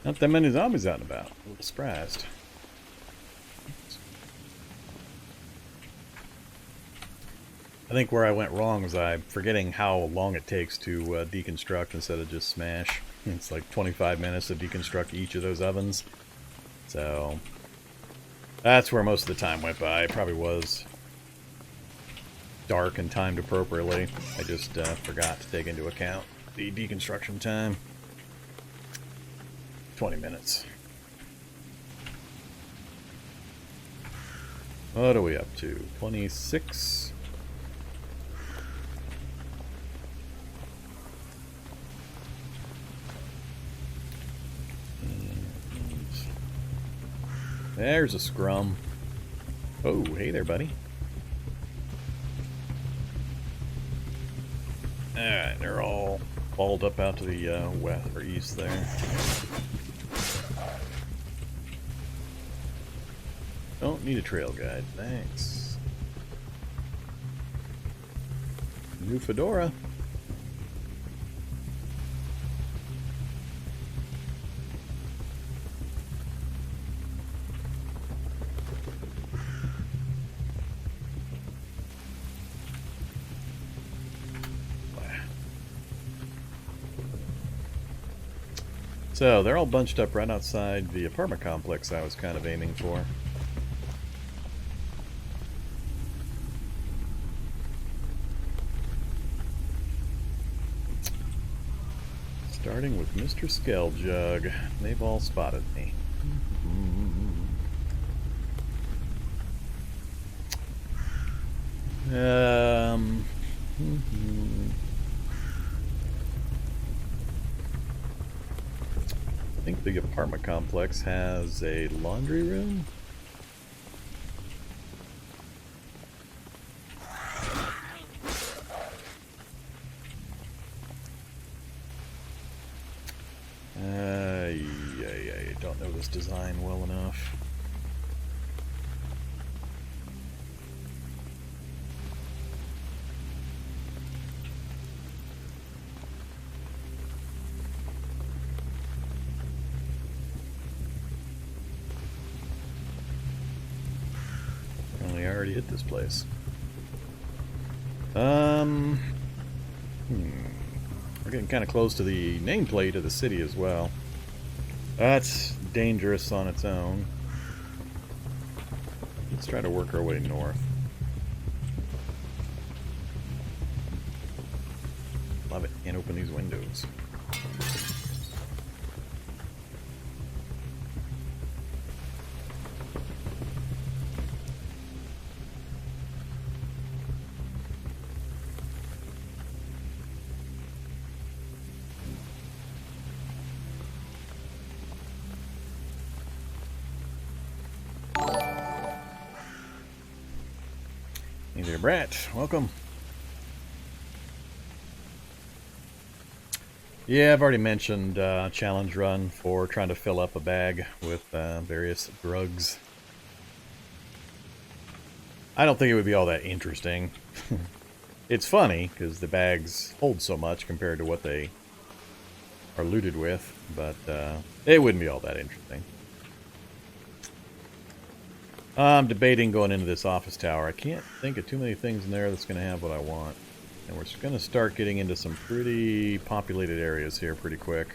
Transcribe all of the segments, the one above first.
Not that many zombies out and about. A little surprised. I think where I went wrong was I'm forgetting how long it takes to deconstruct instead of just smash. It's like 25 minutes to deconstruct each of those ovens. So that's where most of the time went by. It probably was dark and timed appropriately. I just forgot to take into account the deconstruction time. 20 minutes. What are we up to? 26? There's a scrum. Oh, hey there, buddy. Alright, they're all balled up out to the west or east there. Don't need a trail guide, thanks. New fedora. So, they're all bunched up right outside the apartment complex I was kind of aiming for. Starting with Mr. Skelljug. They've all spotted me. I think the apartment complex has a laundry room. I don't know this design well enough. I already hit this place. We're getting kind of close to the nameplate of the city as well. That's dangerous on its own. Let's try to work our way north. Love it. Can't open these windows. Hey there, Brett. Welcome. Yeah, I've already mentioned challenge run for trying to fill up a bag with various drugs. I don't think it would be all that interesting. It's funny because the bags hold so much compared to what they are looted with, but it wouldn't be all that interesting. I'm debating going into this office tower. I can't think of too many things in there that's going to have what I want. And we're going to start getting into some pretty populated areas here pretty quick.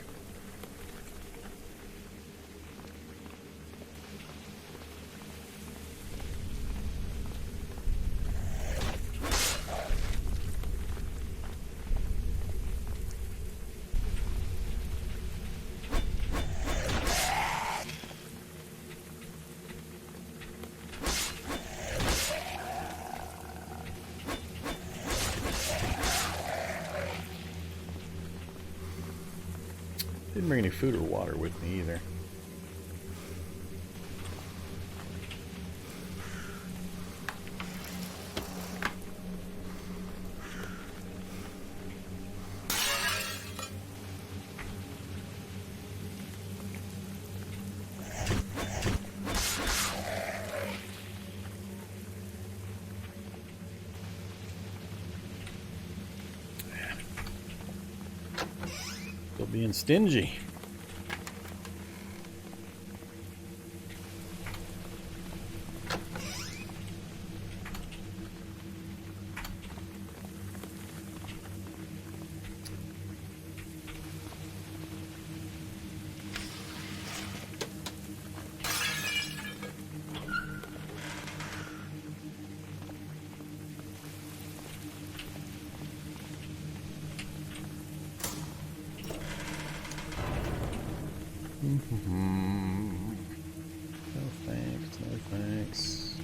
Didn't bring any food or water with me either. Still being stingy. No thanks, no thanks.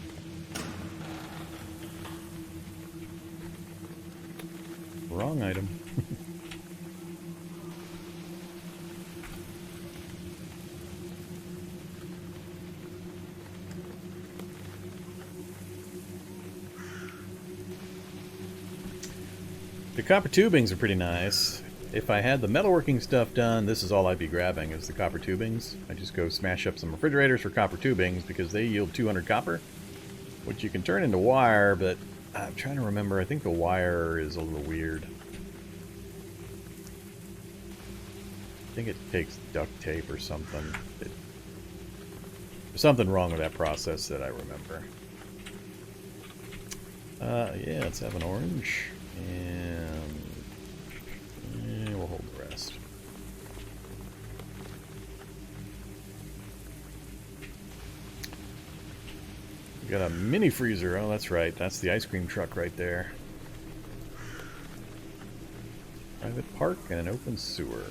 Wrong item. The copper tubings are pretty nice. If I had the metalworking stuff done, this is all I'd be grabbing, is the copper tubings. I just go smash up some refrigerators for copper tubings because they yield 200 copper, which you can turn into wire, but I'm trying to remember. I think the wire is a little weird. I think it takes duct tape or something. There's something wrong with that process that I remember. Yeah, let's have an orange. And we'll hold the rest. We got a mini freezer. Oh, that's right. That's the ice cream truck right there. Private park and an open sewer.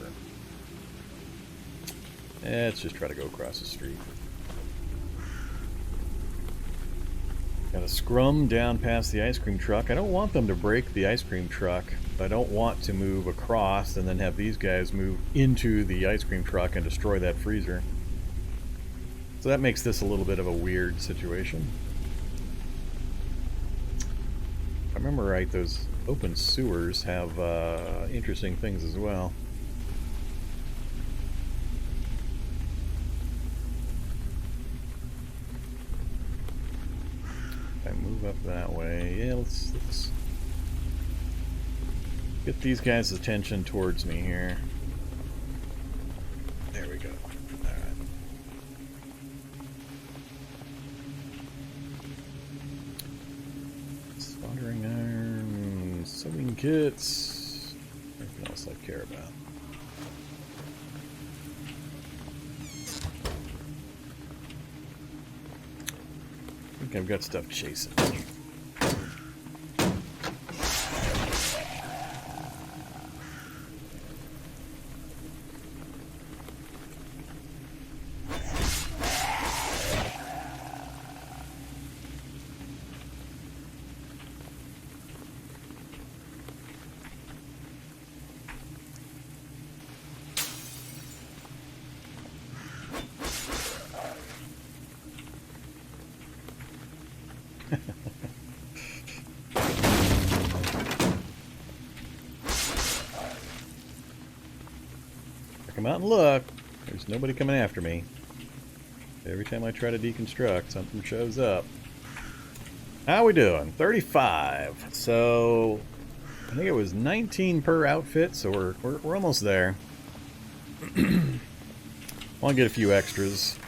Let's just try to go across the street. Got a scrum down past the ice cream truck. I don't want them to break the ice cream truck. I don't want to move across and then have these guys move into the ice cream truck and destroy that freezer. So that makes this a little bit of a weird situation. If I remember right, those open sewers have interesting things as well. Move up that way. Yeah, let's get these guys' attention towards me here. There we go. Alright. Soldering iron, sewing kits, everything else I care about. I think I've got stuff chasing me. Come out and look. There's nobody coming after me. Every time I try to deconstruct, something shows up. How we doing? 35. So I think it was 19 per outfit, so we're almost there. I want to get a few extras.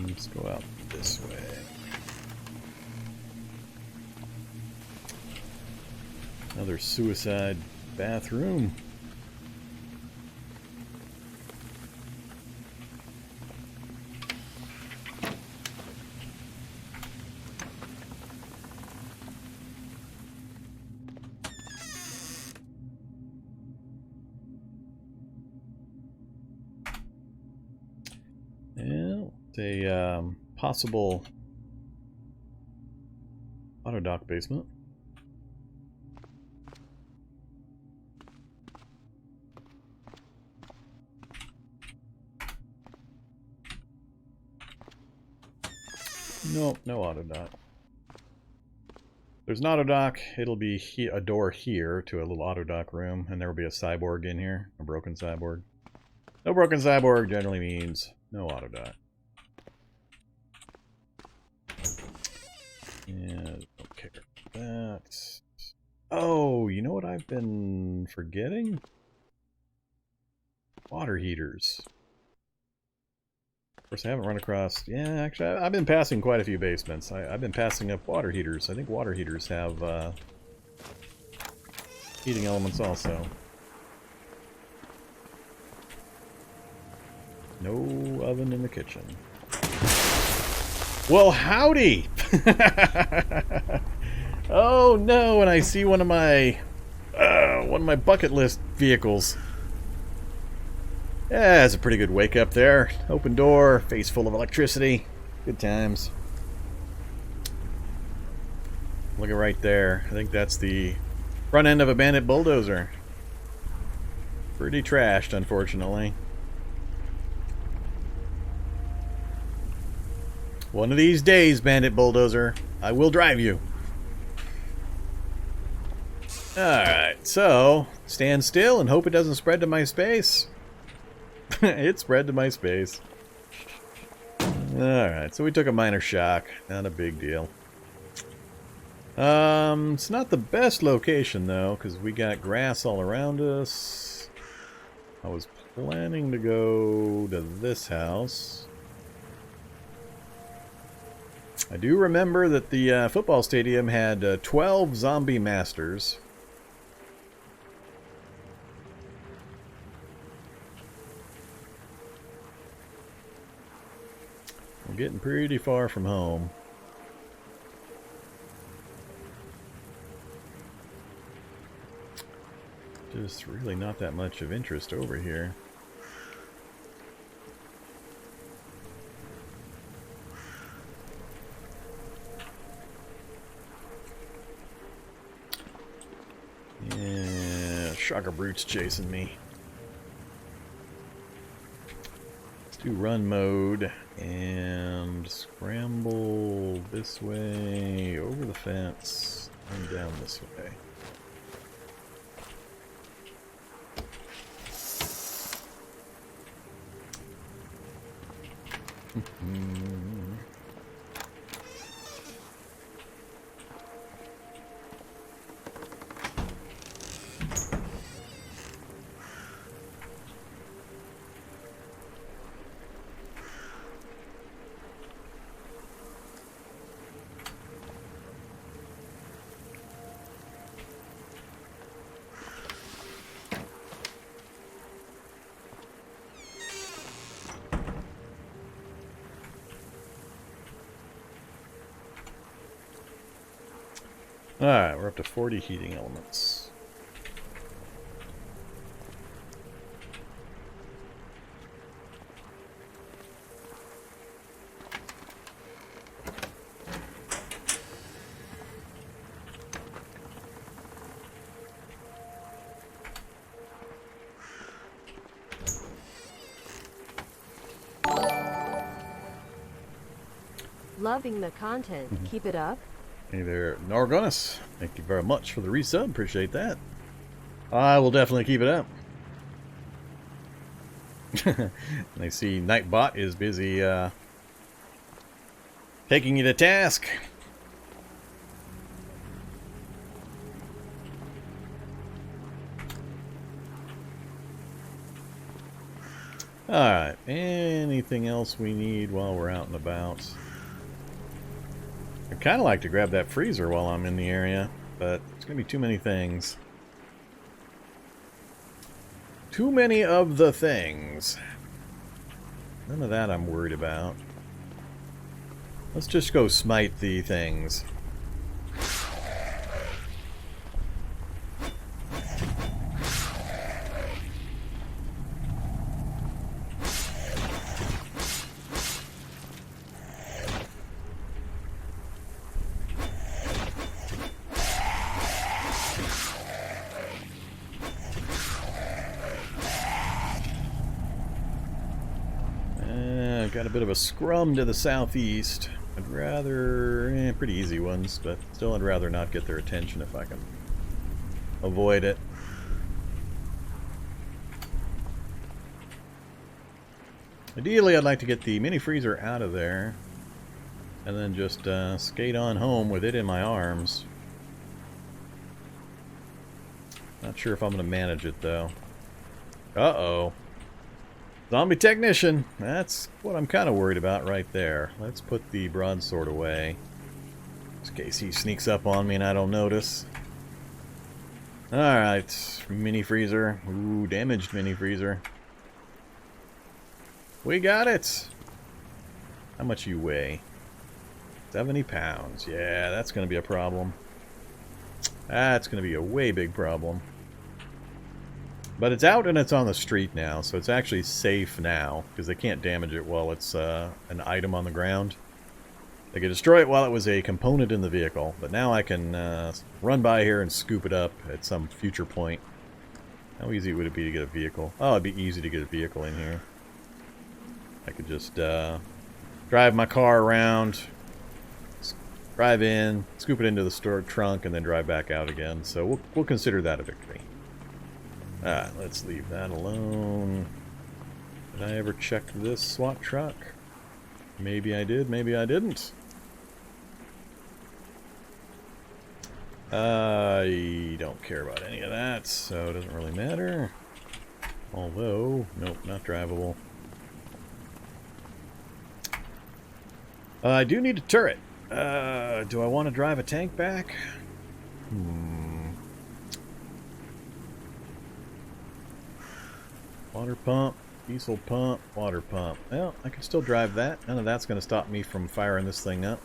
Let's go out this way. Another suicide bathroom. A possible auto dock basement. Nope, no auto dock. There's an auto dock. It'll be a door here to a little auto dock room, and there will be a cyborg in here, a broken cyborg. No broken cyborg generally means no auto dock. Yeah, don't care about that. Oh, you know what I've been forgetting? Water heaters. Of course, I haven't run across... Yeah, actually, I've been passing quite a few basements. I've been passing up water heaters. I think water heaters have heating elements also. No oven in the kitchen. Well, howdy! Oh no! And I see one of my bucket list vehicles. Yeah, it's a pretty good wake up there. Open door, face full of electricity. Good times. Look at right there. I think that's the front end of a bandit bulldozer. Pretty trashed, unfortunately. One of these days, bandit bulldozer, I will drive you. Alright, so stand still and hope it doesn't spread to my space. It spread to my space. Alright, so we took a minor shock. Not a big deal. It's not the best location though, because we got grass all around us. I was planning to go to this house. I do remember that the football stadium had 12 zombie masters. I'm getting pretty far from home. Just really not that much of interest over here. Yeah, Shocker Brute's chasing me. Let's do run mode and scramble this way, over the fence, and down this way. Alright, we're up to 40 heating elements. Loving the content. Keep it up. Hey there, Nargonis. Thank you very much for the resub. Appreciate that. I will definitely keep it up. I see Nightbot is busy taking you to task. Alright, anything else we need while we're out and about? I'd kind of like to grab that freezer while I'm in the area, but it's going to be too many things. Too many of the things. None of that I'm worried about. Let's just go smite the things. Got a bit of a scrum to the southeast. I'd rather... pretty easy ones, but still I'd rather not get their attention if I can avoid it. Ideally, I'd like to get the mini freezer out of there and then just skate on home with it in my arms. Not sure if I'm going to manage it, though. Uh-oh. Zombie technician. That's what I'm kind of worried about right there. Let's put the broadsword away, in case he sneaks up on me and I don't notice. Alright, mini freezer. Ooh, damaged mini freezer. We got it! How much you weigh? 70 pounds. Yeah, that's going to be a problem. That's going to be a way big problem. But it's out and it's on the street now, so it's actually safe now, because they can't damage it while it's an item on the ground. They could destroy it while it was a component in the vehicle, but now I can run by here and scoop it up at some future point. How easy would it be to get a vehicle? Oh, it'd be easy to get a vehicle in here. I could just drive my car around, drive in, scoop it into the store trunk, and then drive back out again. So we'll consider that a victory. Let's leave that alone. Did I ever check this SWAT truck? Maybe I did, maybe I didn't. I don't care about any of that, so it doesn't really matter. Although, nope, not drivable. I do need a turret. Do I want to drive a tank back? Water pump, diesel pump, water pump. Well, I can still drive that. None of that's going to stop me from firing this thing up.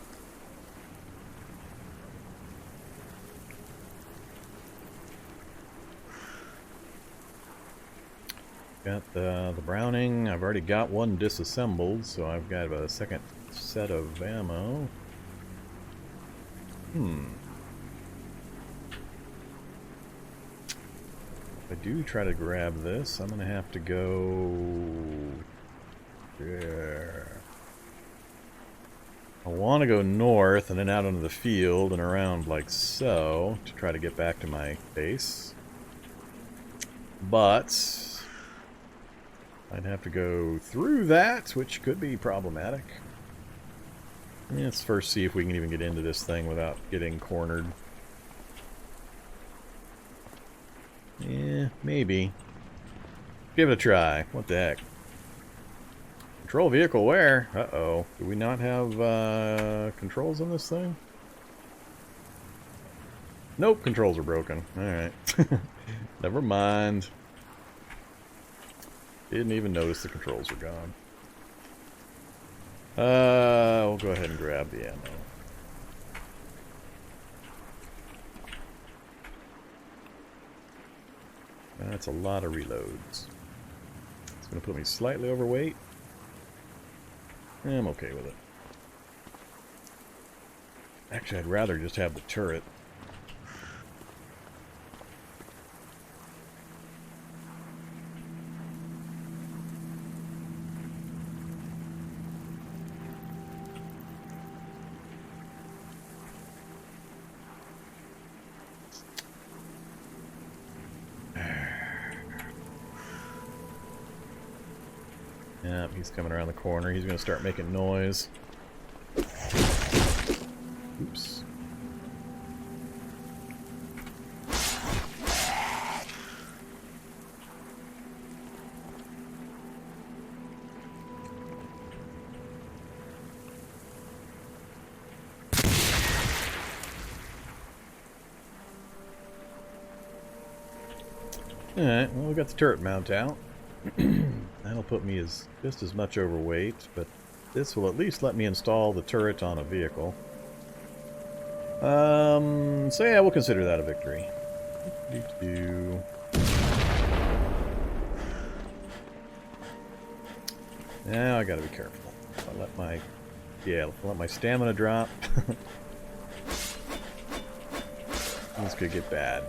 Got the Browning. I've already got one disassembled, so I've got a second set of ammo. If I do try to grab this, I'm going to have to go there. I want to go north and then out onto the field and around like so to try to get back to my base. But I'd have to go through that, which could be problematic. Let's first see if we can even get into this thing without getting cornered. Yeah, maybe. Give it a try. What the heck? Control vehicle where? Uh-oh. Do we not have controls on this thing? Nope, controls are broken. Alright. Never mind. Didn't even notice the controls were gone. We'll go ahead and grab the ammo. That's a lot of reloads. It's going to put me slightly overweight. I'm okay with it. Actually, I'd rather just have the turret. Yep, he's coming around the corner. He's going to start making noise. Oops. Alright, well, we got the turret mount out. That'll put me just as much overweight, but this will at least let me install the turret on a vehicle. So yeah, we'll consider that a victory. Now I gotta be careful. If I let my stamina drop, this could get bad.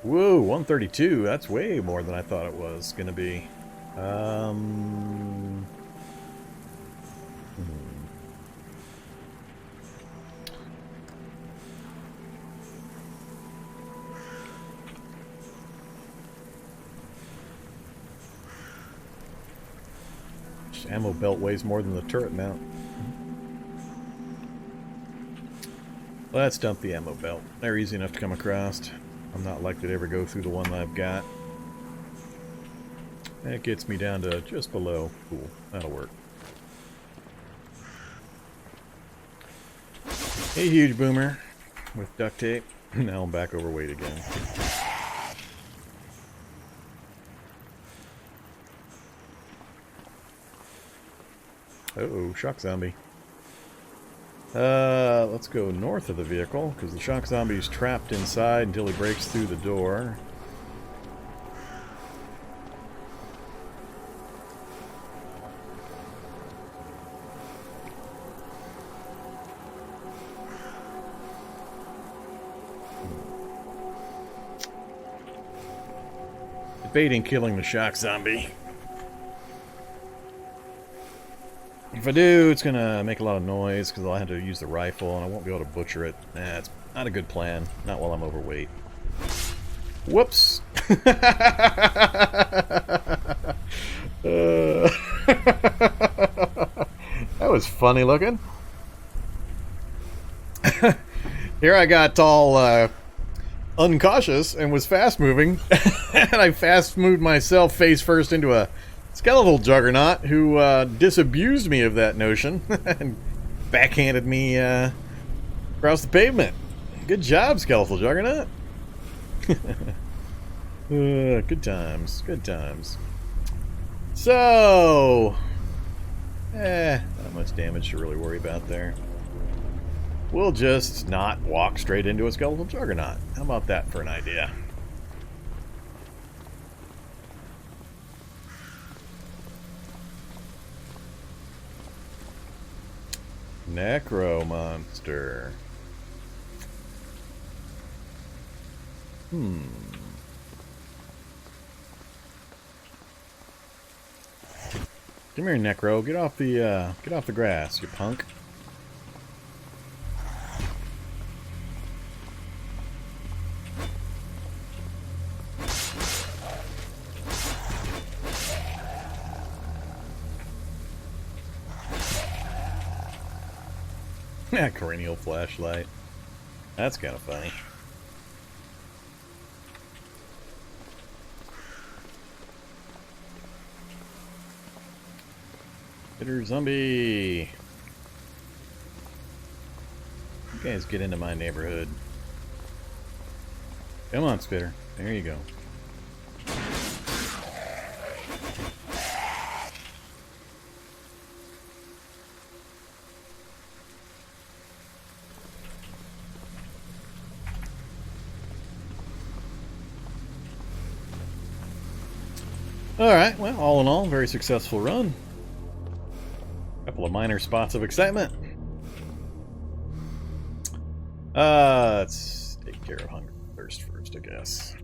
Whoa, 132. That's way more than I thought it was going to be. Ammo belt weighs more than the turret mount. Let's dump the ammo belt. They're easy enough to come across. I'm not likely to ever go through the one that I've got. That gets me down to just below. Cool. That'll work. Hey, huge boomer with duct tape. Now I'm back overweight again. Uh-oh, shock zombie. Let's go north of the vehicle, because the shock zombie's trapped inside until he breaks through the door. Debating killing the shock zombie. If I do, it's gonna make a lot of noise because I'll have to use the rifle and I won't be able to butcher it. Nah, it's not a good plan. Not while I'm overweight. Whoops! That was funny looking. Here I got all uncautious and was fast moving, and I fast moved myself face first into a skeletal juggernaut who disabused me of that notion and backhanded me across the pavement. Good job, skeletal juggernaut. Good times, good times. So, not much damage to really worry about there. We'll just not walk straight into a skeletal juggernaut. How about that for an idea? Necro monster. Come here, Necro. Get off the grass, you punk. Cranial flashlight. That's kind of funny. Spitter zombie. You guys get into my neighborhood. Come on, Spitter. There you go. Alright, well, all in all, very successful run. Couple of minor spots of excitement. Let's take care of hunger and thirst first, I guess.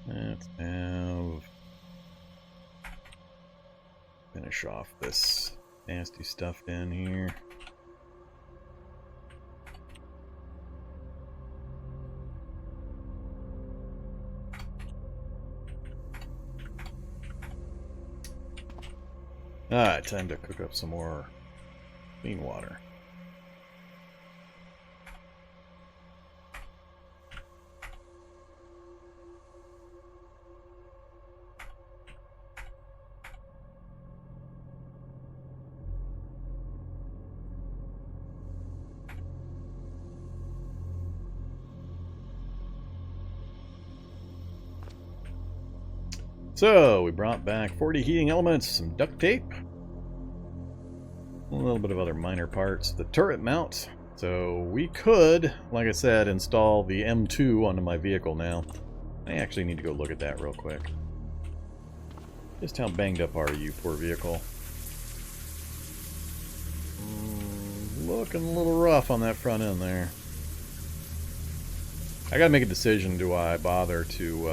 Let's finish off this nasty stuff down here. Alright, time to cook up some more clean water. So, we brought back 40 heating elements, some duct tape, a little bit of other minor parts, the turret mount. So we could, like I said, install the M2 onto my vehicle now. I actually need to go look at that real quick. Just how banged up are you, poor vehicle? Looking a little rough on that front end there. I gotta make a decision, do I bother to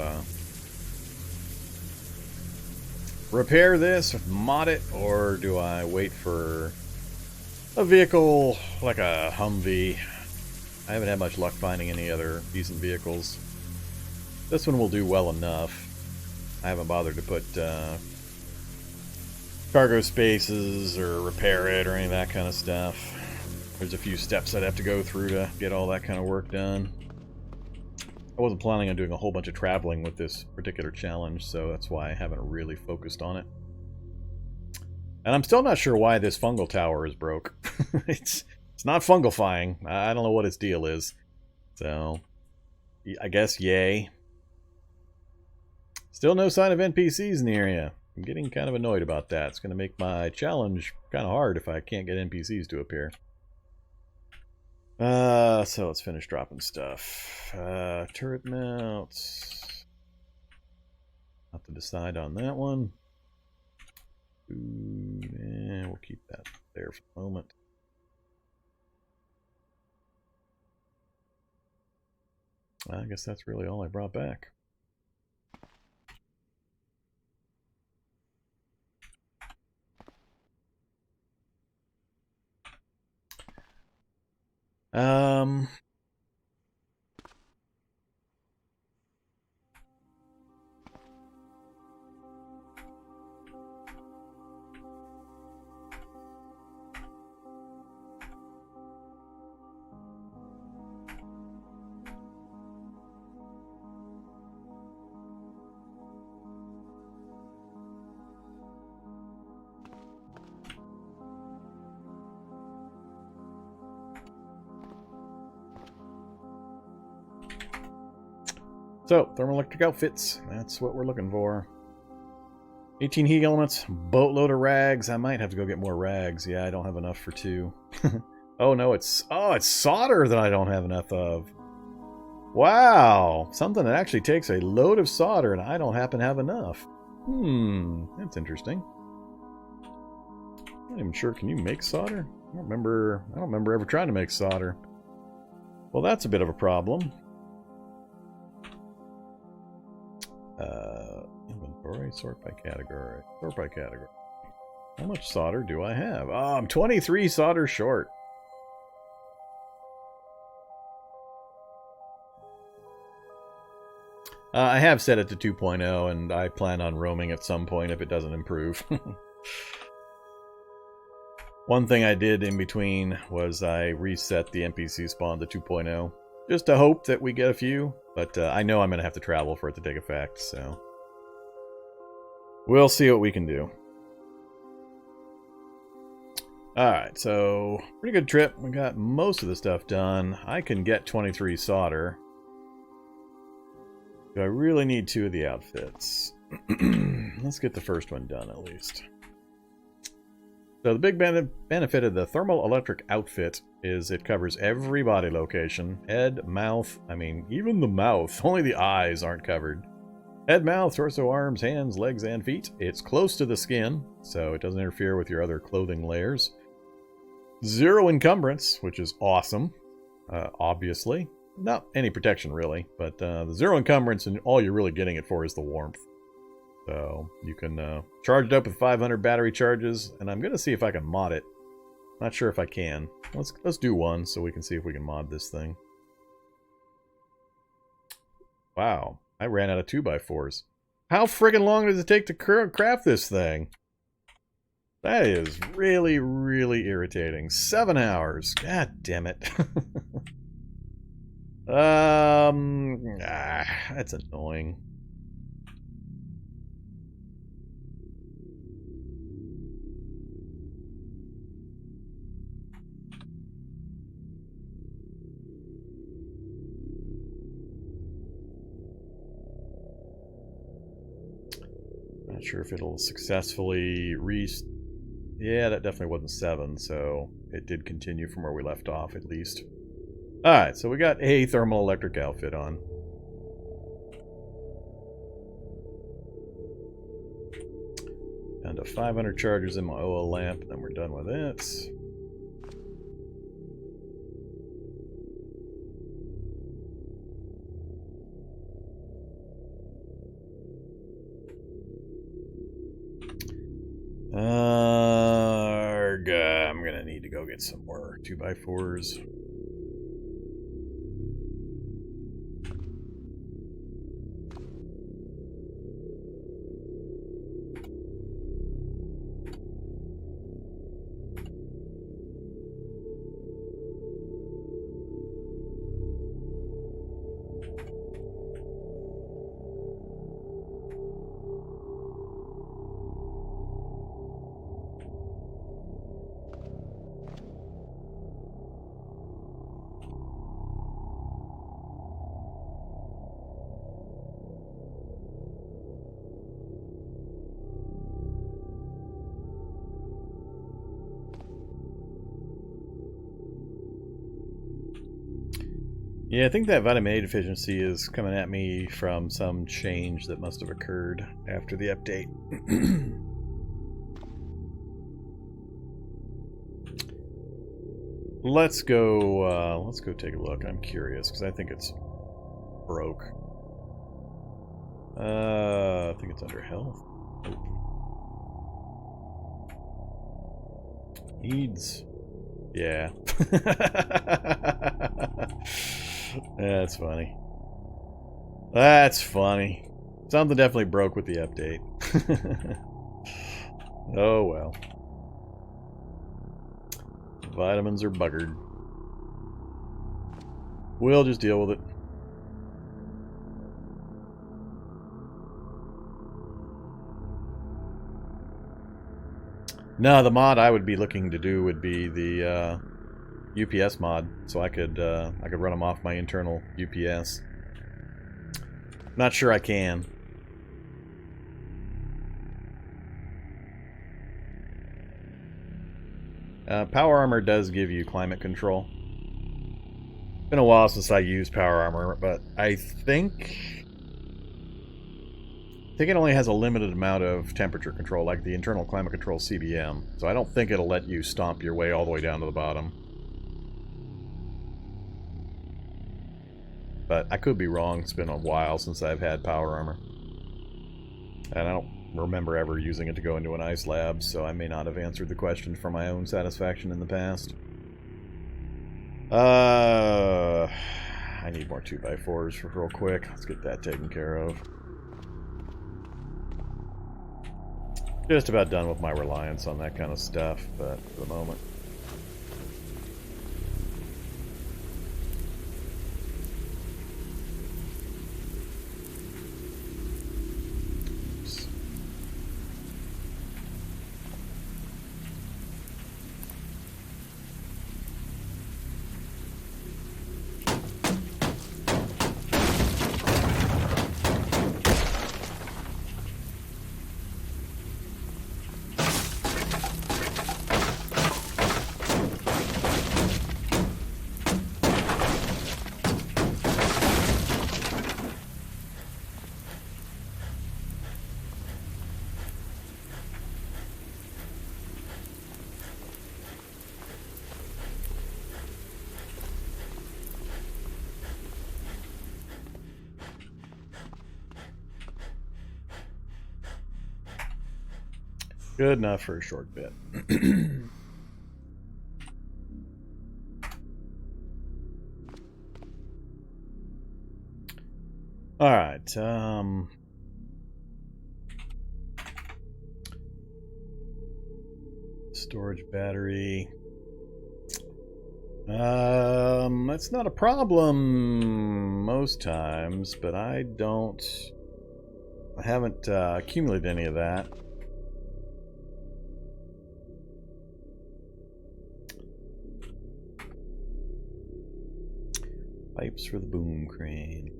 repair this, mod it, or do I wait for a vehicle like a Humvee? I haven't had much luck finding any other decent vehicles. This one will do well enough. I haven't bothered to put cargo spaces or repair it or any of that kind of stuff. There's a few steps I'd have to go through to get all that kind of work done. I wasn't planning on doing a whole bunch of traveling with this particular challenge, so that's why I haven't really focused on it. And I'm still not sure why this fungal tower is broke. It's not fungifying. I don't know what its deal is. So, I guess yay. Still no sign of NPCs in the area. I'm getting kind of annoyed about that. It's going to make my challenge kind of hard if I can't get NPCs to appear. So let's finish dropping stuff. Turret mounts. Have to decide on that one. And we'll keep that there for the moment. I guess that's really all I brought back. So, thermoelectric outfits. That's what we're looking for. 18 heat elements, boatload of rags. I might have to go get more rags. Yeah, I don't have enough for 2. Oh no, it's solder that I don't have enough of. Wow, something that actually takes a load of solder and I don't happen to have enough. That's interesting. I'm not even sure. Can you make solder? I don't remember ever trying to make solder. Well, that's a bit of a problem. Inventory, sort by category. Sort by category. How much solder do I have? Oh, I'm 23 solder short. I have set it to 2.0, and I plan on roaming at some point if it doesn't improve. One thing I did in between was I reset the NPC spawn to 2.0, just to hope that we get a few, but I know I'm going to have to travel for it to take effect, so we'll see what we can do. Alright, so pretty good trip. We got most of the stuff done. I can get 23 solder. Do I really need 2 of the outfits? Let's get the first one done at least. So the big benefit of the thermal electric outfit is it covers every body location. Head, mouth, I mean, even the mouth. Only the eyes aren't covered. Head, mouth, torso, arms, hands, legs, and feet. It's close to the skin, so it doesn't interfere with your other clothing layers. 0 encumbrance, which is awesome, obviously. Not any protection, really, but the 0 encumbrance, and all you're really getting it for is the warmth. So you can charge it up with 500 battery charges, and I'm going to see if I can mod it. Not sure if I can. Let's do one so we can see if we can mod this thing. Wow, I ran out of 2x4s. How friggin' long does it take to craft this thing? That is really, really irritating. 7 hours. God damn it. That's annoying. Not sure if it'll successfully Yeah, that definitely wasn't 7, so it did continue from where we left off, at least. Alright, so we got a thermal electric outfit on. Down to 500 charges in my oil lamp, and then we're done with it. I'm gonna need to go get some more 2x4s. Yeah, I think that vitamin A deficiency is coming at me from some change that must have occurred after the update. Let's go take a look. I'm curious because I think it's broke. I think it's under health. Needs. Yeah. That's funny. That's funny. Something definitely broke with the update. Oh well. Vitamins are buggered. We'll just deal with it. No, the mod I would be looking to do would be the UPS mod, so I could run them off my internal UPS. Not sure I can. Power armor does give you climate control. Been a while since I used power armor, but I think it only has a limited amount of temperature control, like the internal climate control CBM. So I don't think it'll let you stomp your way all the way down to the bottom. But I could be wrong. It's been a while since I've had power armor. And I don't remember ever using it to go into an ice lab, so I may not have answered the question for my own satisfaction in the past. I need more 2x4s real quick. Let's get that taken care of. Just about done with my reliance on that kind of stuff, but for the moment. Good enough for a short bit. All right. Storage battery. That's not a problem most times, but I haven't accumulated any of that. Pipes for the boom crane.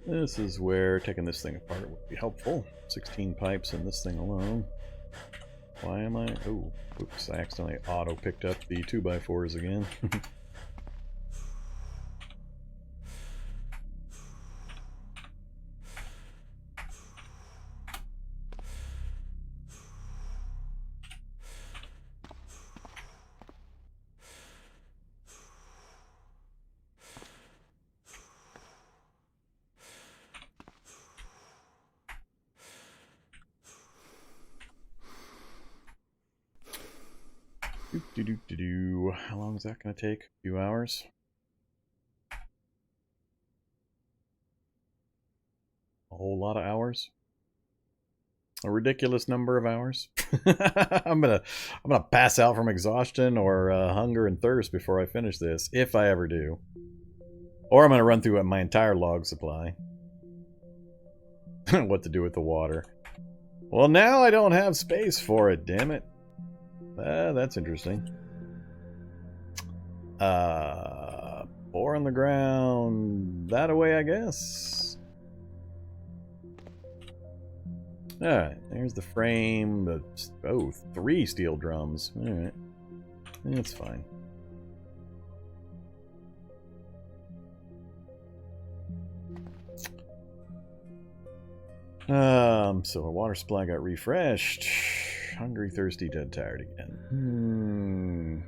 This is where taking this thing apart would be helpful. 16 pipes in this thing alone. Why am I... Oh, oops, I accidentally auto-picked up the 2x4s again. How long is that going to take? A few hours? A whole lot of hours? A ridiculous number of hours? I'm gonna pass out from exhaustion or hunger and thirst before I finish this, if I ever do. Or I'm gonna run through my entire log supply. What to do with the water? Well, now I don't have space for it, damn it. That's interesting. 4 on the ground. That away, I guess. Alright, there's the frame. Oh, 3 steel drums. Alright. That's fine. So a water supply got refreshed. Hungry, thirsty, dead, tired again.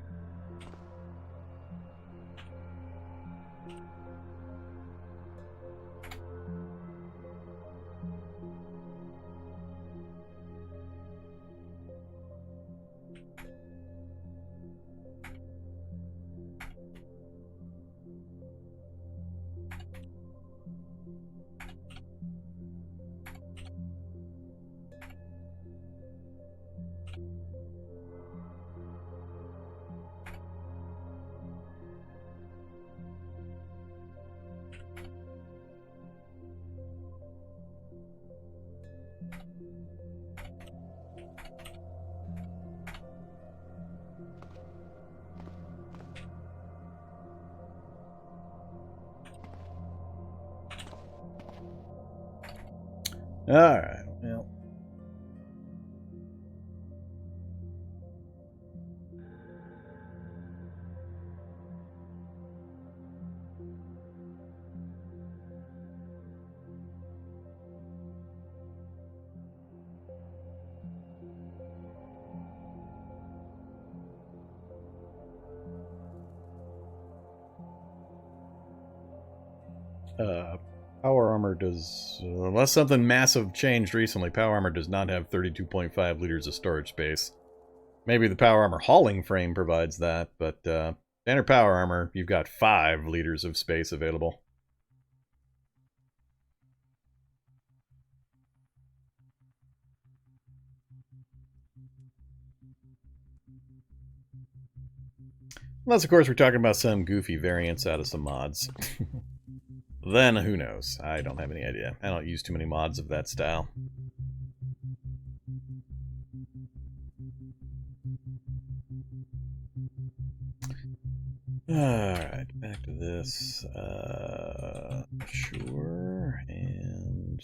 Alright, well. Power armor does, unless something massive changed recently, power armor does not have 32.5 liters of storage space. Maybe the power armor hauling frame provides that, but standard power armor, you've got 5 liters of space available. Unless, of course, we're talking about some goofy variants out of some mods. Then, who knows? I don't have any idea. I don't use too many mods of that style. Alright, back to this. Sure, and...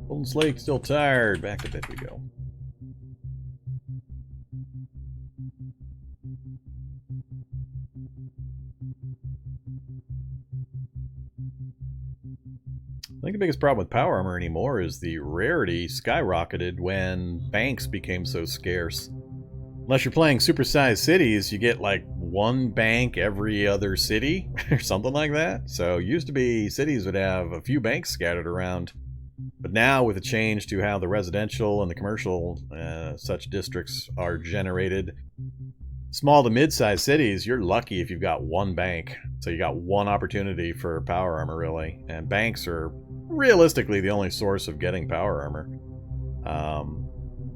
Golden Slake still tired. Back to bed we go. I think the biggest problem with power armor anymore is the rarity skyrocketed when banks became so scarce. Unless you're playing supersized cities, you get like 1 bank every other city or something like that. So used to be cities would have a few banks scattered around. But now with the change to how the residential and the commercial such districts are generated, small to mid-sized cities, you're lucky if you've got 1 bank. So you got 1 opportunity for power armor, really. And banks are realistically the only source of getting power armor.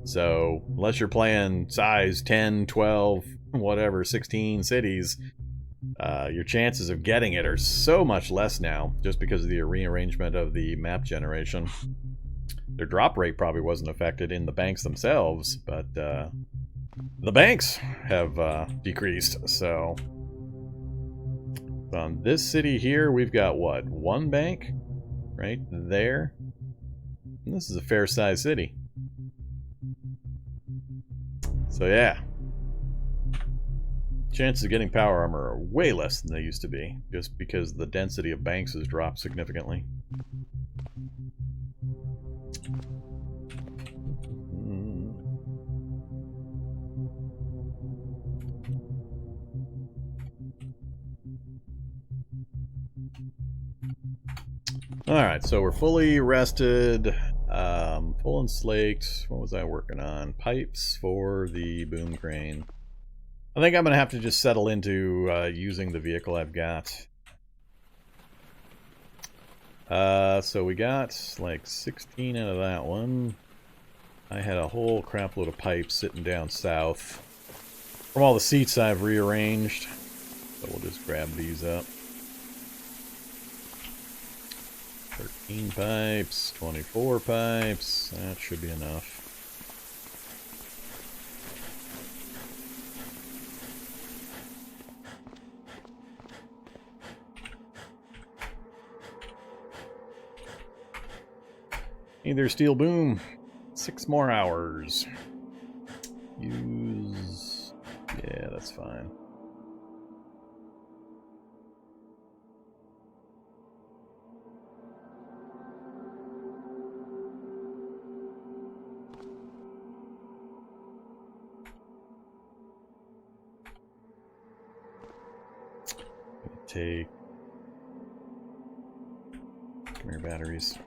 So unless you're playing size 10, 12, whatever, 16 cities, your chances of getting it are so much less now just because of the rearrangement of the map generation. Their drop rate probably wasn't affected in the banks themselves, but the banks have decreased. So on this city here, we've got what? 1 bank right there. And this is a fair-sized city. So yeah. Chances of getting power armor are way less than they used to be, just because the density of banks has dropped significantly. Alright, so we're fully rested, full and slaked. What was I working on? Pipes for the boom crane. I think I'm going to have to just settle into using the vehicle I've got. So we got like 16 out of that one. I had a whole crap load of pipes sitting down south from all the seats I've rearranged. So we'll just grab these up. 13 pipes, 24 pipes. That should be enough. Either steel boom. 6 more hours. Use... Yeah, that's fine. Take... Come here, batteries.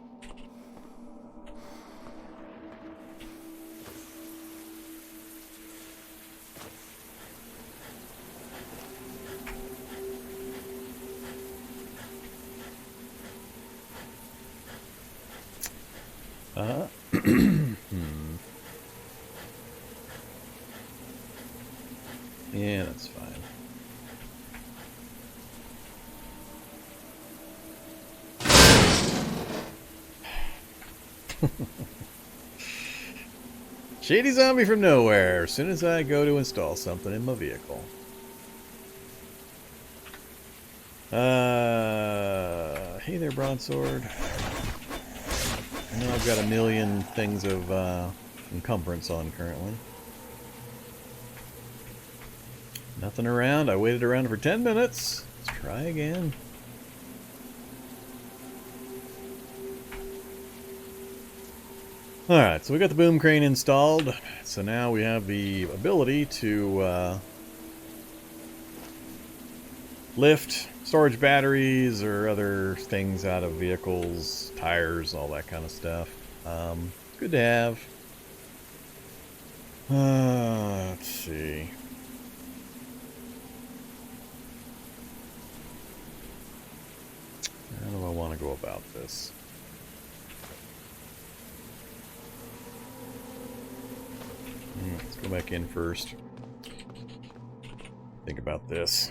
Yeah, that's fine. Shady zombie from nowhere, as soon as I go to install something in my vehicle. Hey there, broadsword. I know I've got a million things of encumbrance on currently. Nothing around. I waited around for 10 minutes. Let's try again. Alright, so we got the boom crane installed. So now we have the ability to lift storage batteries or other things out of vehicles, tires, all that kind of stuff. Good to have. Let's see. How do I want to go about this? Let's go back in first. Think about this.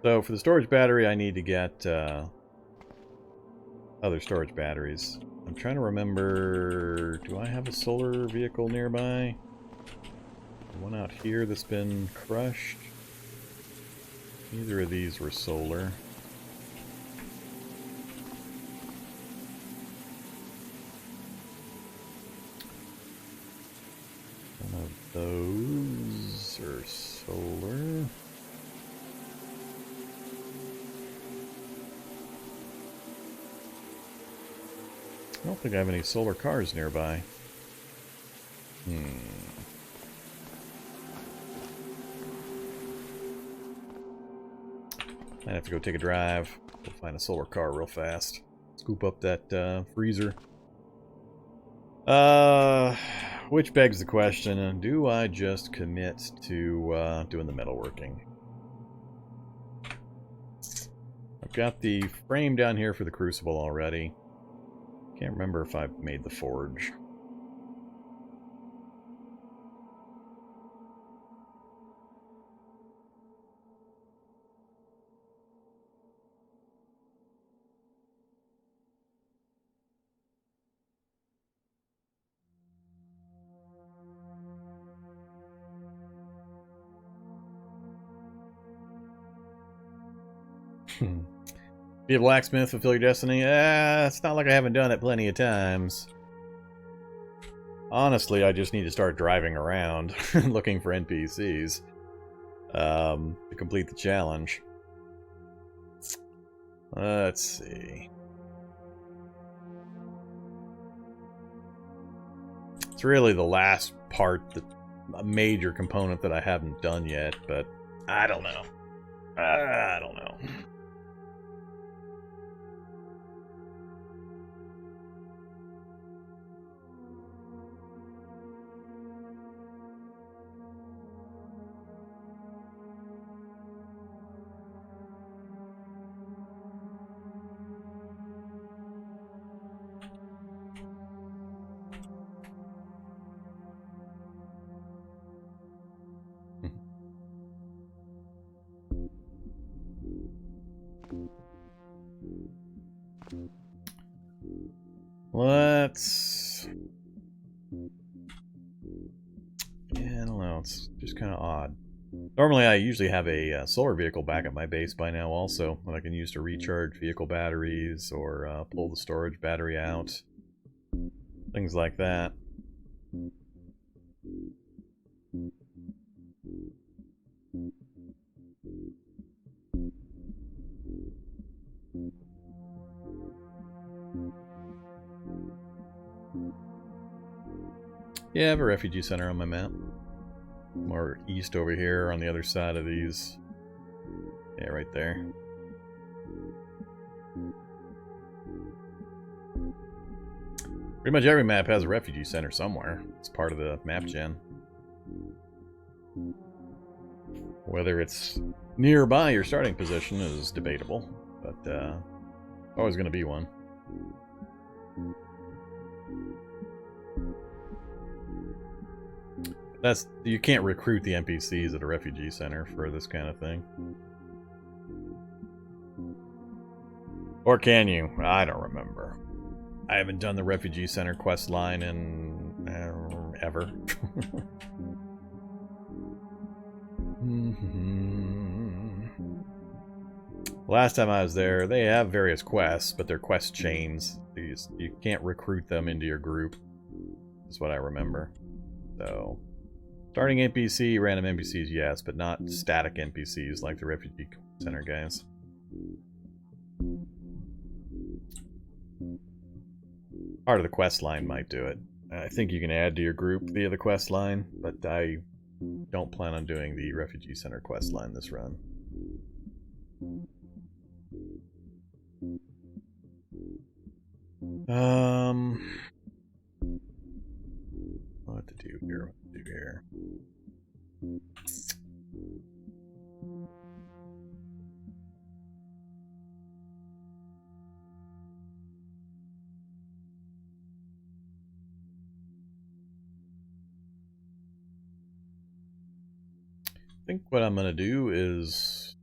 So for the storage battery, I need to get other storage batteries. I'm trying to remember, do I have a solar vehicle nearby? One out here that's been crushed. Neither of these were solar. One of those are solar. I don't think I have any solar cars nearby. Might have to go take a drive. Go find a solar car real fast. Scoop up that freezer. Which begs the question, do I just commit to doing the metalworking? I've got the frame down here for the crucible already. Can't remember if I've made the forge. Be a blacksmith, fulfill your destiny. It's not like I haven't done it plenty of times. Honestly, I just need to start driving around looking for NPCs to complete the challenge. Let's see. It's really the last part, a major component that I haven't done yet, but I don't know. I don't know. Let's which is kind of odd. Normally I usually have a solar vehicle back at my base by now also, that I can use to recharge vehicle batteries or pull the storage battery out. Things like that. Yeah, I have a refugee center on my map. More east over here on the other side of these. Yeah, right there. Pretty much every map has a refugee center somewhere. It's part of the map gen. Whether it's nearby your starting position is debatable, but always going to be one. You can't recruit the NPCs at a refugee center for this kind of thing. Or can you? I don't remember. I haven't done the refugee center quest line in ever. Last time I was there, they have various quests, but they're quest chains. You can't recruit them into your group. That's what I remember. So, starting NPC, random NPCs, yes, but not static NPCs like the refugee center guys. Part of the quest line might do it. I think you can add to your group via the quest line, but I don't plan on doing the refugee center quest line this run. What to do here? What to do here? I think what I'm going to do is...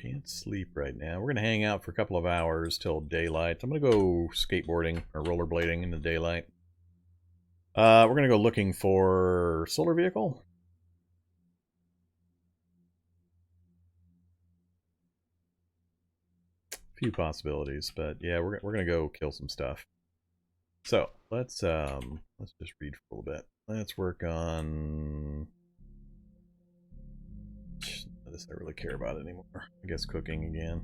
Can't sleep right now. We're going to hang out for a couple of hours till daylight. I'm going to go skateboarding or rollerblading in the daylight. We're going to go looking for solar vehicle. Few possibilities, but yeah, we're going to go kill some stuff. So let's just read for a little bit. Let's work on... This I don't really care about anymore. I guess cooking again.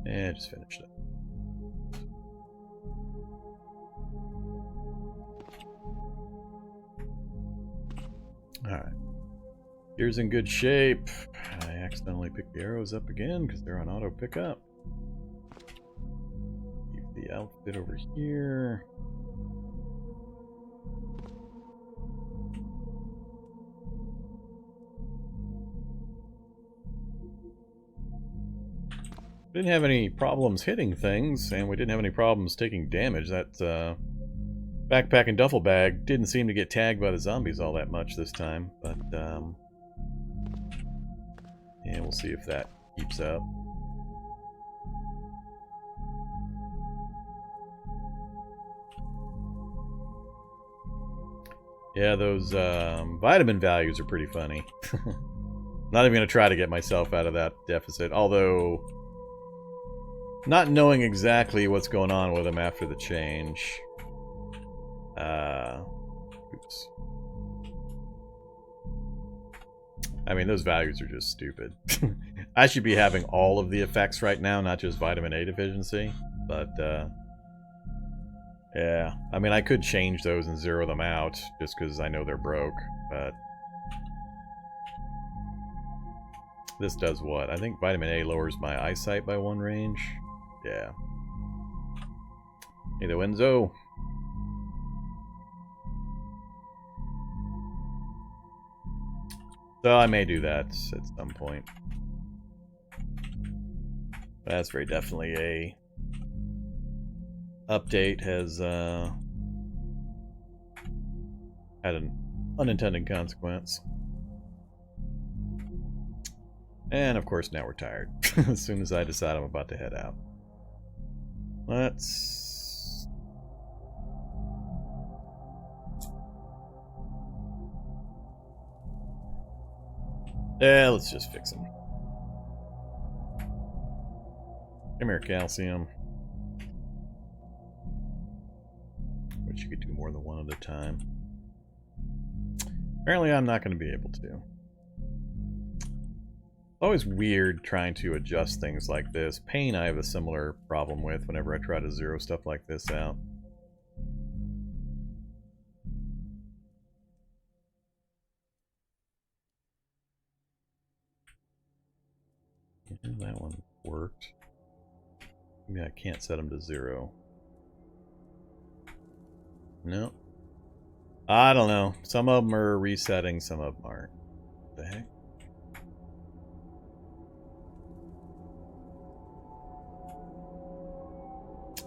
Yeah, just finished it. Alright. Gear's in good shape. I accidentally picked the arrows up again because they're on auto pickup. The outfit over here. We didn't have any problems hitting things, and we didn't have any problems taking damage. That backpack and duffel bag didn't seem to get tagged by the zombies all that much this time, but yeah, we'll see if that keeps up. Yeah, those vitamin values are pretty funny. Not even going to try to get myself out of that deficit, although not knowing exactly what's going on with them after the change. Oops. I mean, those values are just stupid. I should be having all of the effects right now, not just vitamin A deficiency, but yeah, I mean, I could change those and zero them out just because I know they're broke, but this does what? I think vitamin A lowers my eyesight by 1 range. Yeah. Hey there, Wenzo. So I may do that at some point. That's very definitely a update has had an unintended consequence. And of course now we're tired. As soon as I decide I'm about to head out. Let's... Yeah, let's just fix them. Come here, calcium. Which you could do more than one at a time. Apparently I'm not going to be able to. Always weird trying to adjust things like this. Pain I have a similar problem with whenever I try to zero stuff like this out. And that one worked. Maybe I can't set them to 0. No. I don't know. Some of them are resetting, some of them aren't. What the heck?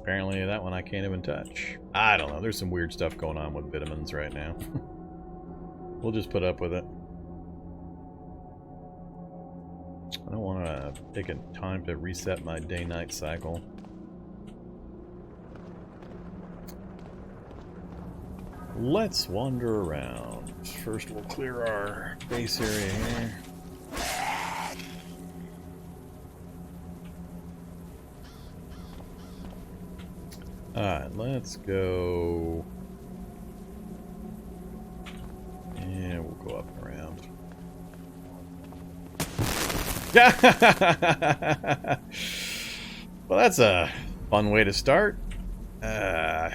Apparently that one I can't even touch. I don't know. There's some weird stuff going on with vitamins right now. We'll just put up with it. I don't want to take a time to reset my day-night cycle. Let's wander around. First we'll clear our base area here. Alright, let's go. And we'll go up and around. Well, that's a fun way to start. I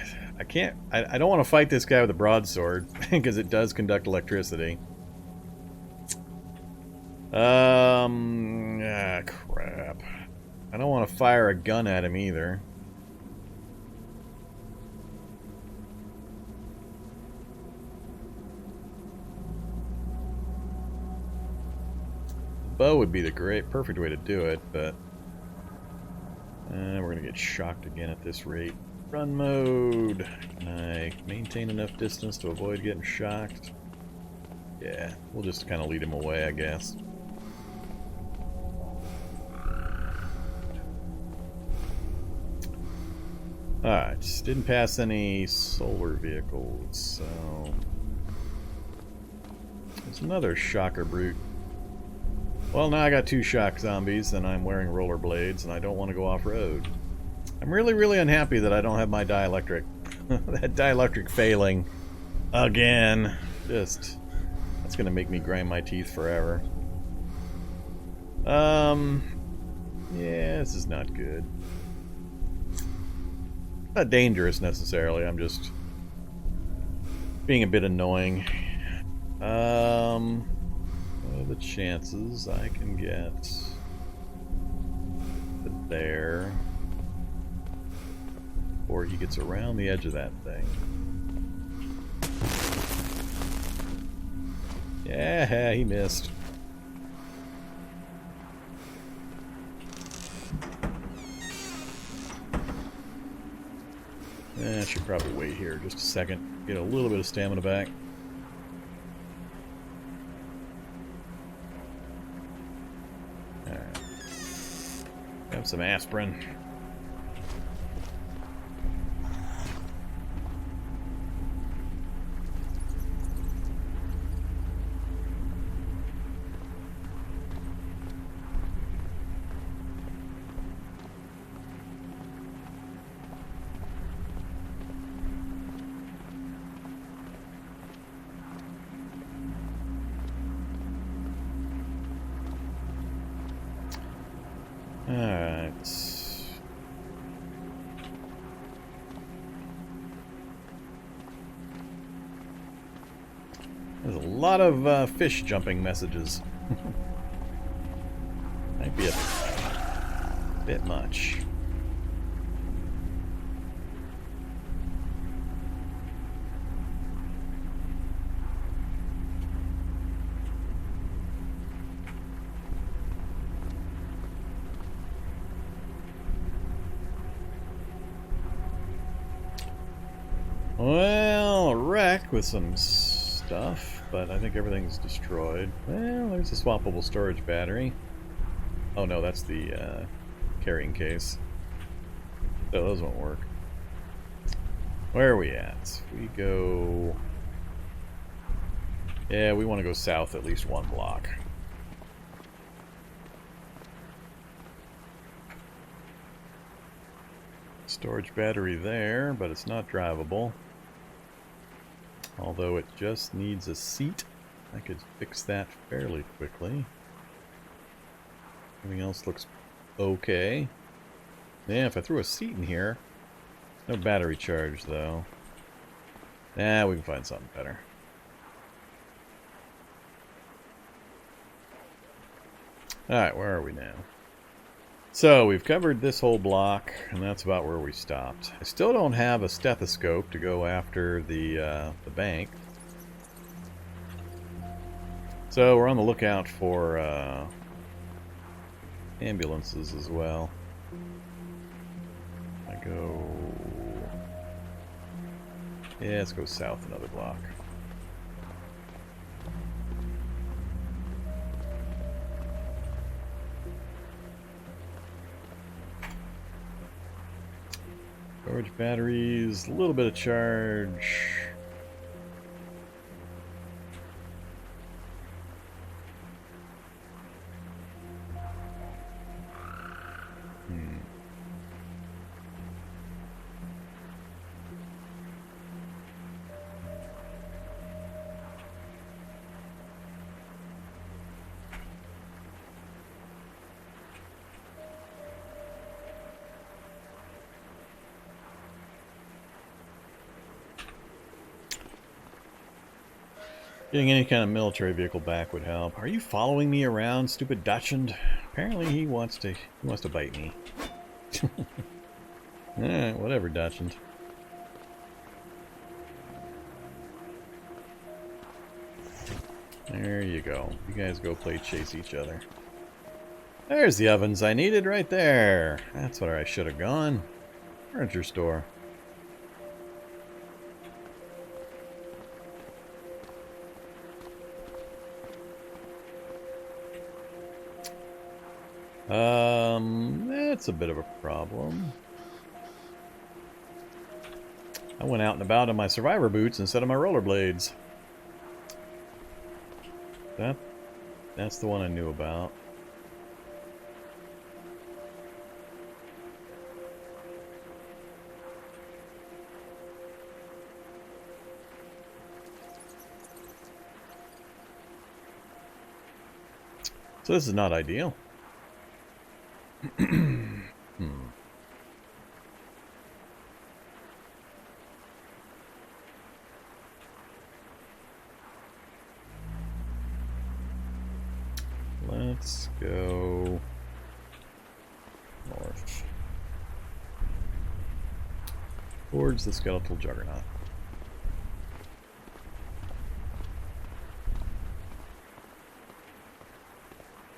don't want to fight this guy with a broadsword because it does conduct electricity. Crap. I don't want to fire a gun at him either. Bow would be the perfect way to do it, but we're gonna get shocked again at this rate. Run mode. Can I maintain enough distance to avoid getting shocked? Yeah, we'll just kind of lead him away, I guess. Alright, just didn't pass any solar vehicles, so... There's another shocker brute. Well, now I got 2 shock zombies, and I'm wearing rollerblades, and I don't want to go off-road. I'm really, really unhappy that I don't have my dielectric. That dielectric failing again. Just, that's going to make me grind my teeth forever. Yeah, this is not good. Not dangerous, necessarily. I'm just being a bit annoying. What are the chances I can get to there before he gets around the edge of that thing? Yeah, he missed. I should probably wait here just a second, get a little bit of stamina back. Alright. Have some aspirin. Alright. There's a lot of fish jumping messages. Might be a bit much. Well, a wreck with some stuff, but I think everything's destroyed. Well, there's a swappable storage battery. Oh no, that's the carrying case. So those won't work. Where are we at? We go... Yeah, we want to go south at least 1 block. Storage battery there, but it's not drivable. Although it just needs a seat. I could fix that fairly quickly. Everything else looks okay. Yeah, if I threw a seat in here. No battery charge, though. Nah, we can find something better. Alright, where are we now? So, we've covered this whole block, and that's about where we stopped. I still don't have a stethoscope to go after the bank. So, we're on the lookout for ambulances as well. I go... Yeah, let's go south another block. Storage batteries, a little bit of charge. Getting any kind of military vehicle back would help. Are you following me around, stupid Dachshund? Apparently he wants to bite me. Alright, whatever, Dachshund. There you go. You guys go play chase each other. There's the ovens I needed right there. That's where I should have gone. Furniture store. That's a bit of a problem. I went out and about in my survivor boots instead of my rollerblades. That's the one I knew about. So this is not ideal. Let's go north towards the skeletal juggernaut.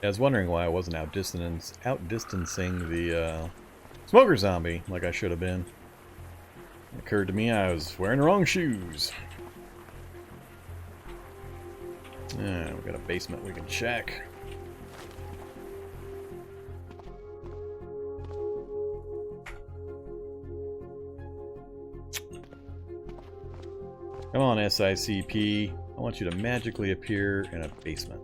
I was wondering why I wasn't outdistancing the smoker zombie like I should have been. It occurred to me I was wearing the wrong shoes. Yeah, we got a basement we can check. Come on, SICP. I want you to magically appear in a basement.